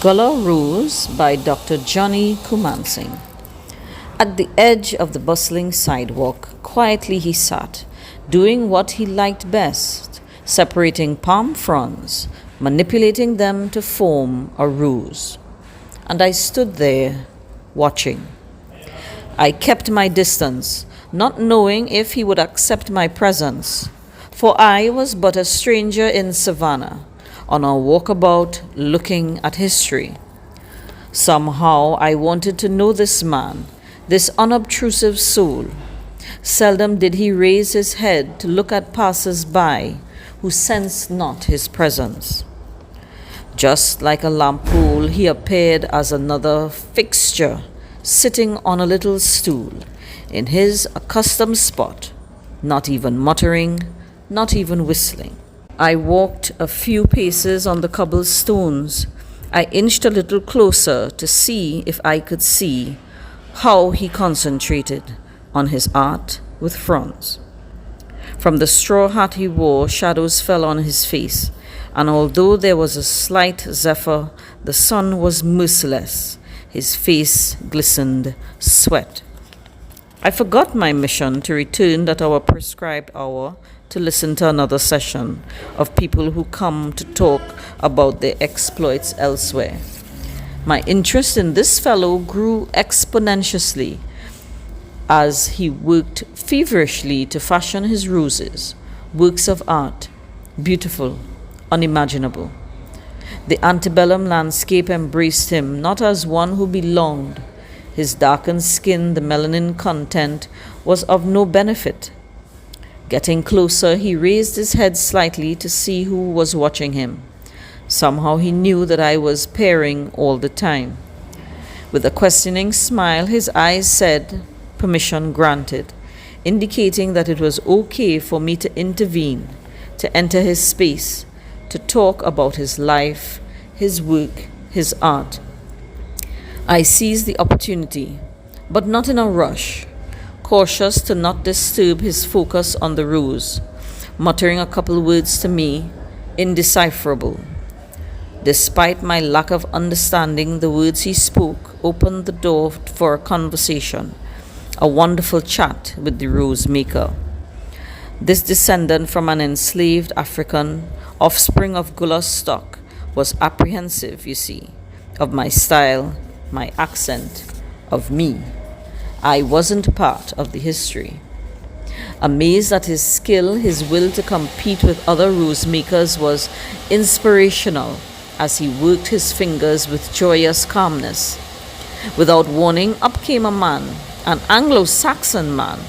Gullah Rose by Dr. Johnny Coomansingh. At the edge of the bustling sidewalk, quietly he sat, doing what he liked best, separating palm fronds, manipulating them to form a rose. And I stood there, watching. I kept my distance, not knowing if he would accept my presence, for I was but a stranger in Savannah, on a walkabout looking at history. Somehow I wanted to know this man, this unobtrusive soul. Seldom did he raise his head to look at passers-by who sensed not his presence. Just like a lampool, he appeared as another fixture, sitting on a little stool, in his accustomed spot, not even muttering, not even whistling. I walked a few paces on the cobblestones. I inched a little closer to see if I could see how he concentrated on his art with fronds. From the straw hat he wore, shadows fell on his face, and although there was a slight zephyr, the sun was merciless. His face glistened sweat. I forgot my mission to return at our prescribed hour to listen to another session of people who come to talk about their exploits elsewhere. My interest in this fellow grew exponentially as he worked feverishly to fashion his roses, works of art, beautiful, unimaginable. The antebellum landscape embraced him not as one who belonged. His darkened skin, the melanin content, was of no benefit. Getting closer, he raised his head slightly to see who was watching him. Somehow he knew that I was peering all the time. With a questioning smile, his eyes said, "Permission granted," indicating that it was okay for me to intervene, to enter his space, to talk about his life, his work, his art. I seized the opportunity, but not in a rush, cautious to not disturb his focus on the rose, muttering a couple words to me, indecipherable. Despite my lack of understanding, the words he spoke opened the door for a conversation, a wonderful chat with the rose maker. This descendant from an enslaved African, offspring of Gullah stock, was apprehensive, you see, of my style, my accent, of me. I wasn't part of the history. Amazed at his skill, his will to compete with other rose makers was inspirational as he worked his fingers with joyous calmness. Without warning, up came a man, an Anglo-Saxon man,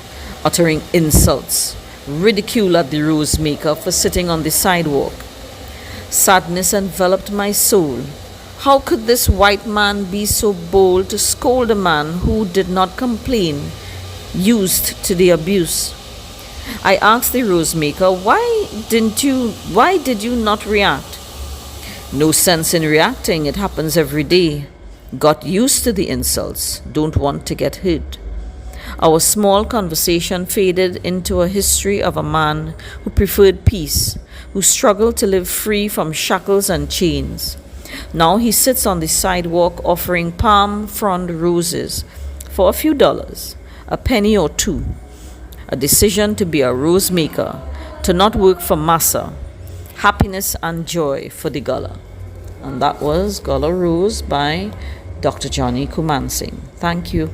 uttering insults, ridicule at the rose maker for sitting on the sidewalk. Sadness enveloped my soul. How could this white man be so bold to scold a man who did not complain, used to the abuse? I asked the rose maker, why did you not react? No sense in reacting, it happens every day. Got used to the insults, don't want to get hurt. Our small conversation faded into a history of a man who preferred peace, who struggled to live free from shackles and chains. Now he sits on the sidewalk offering palm frond roses for a few dollars, a penny or two. A decision to be a rose maker, to not work for massa. Happiness and joy for the Gullah. And that was Gullah Rose by Dr. Johnny Coomansingh. Thank you.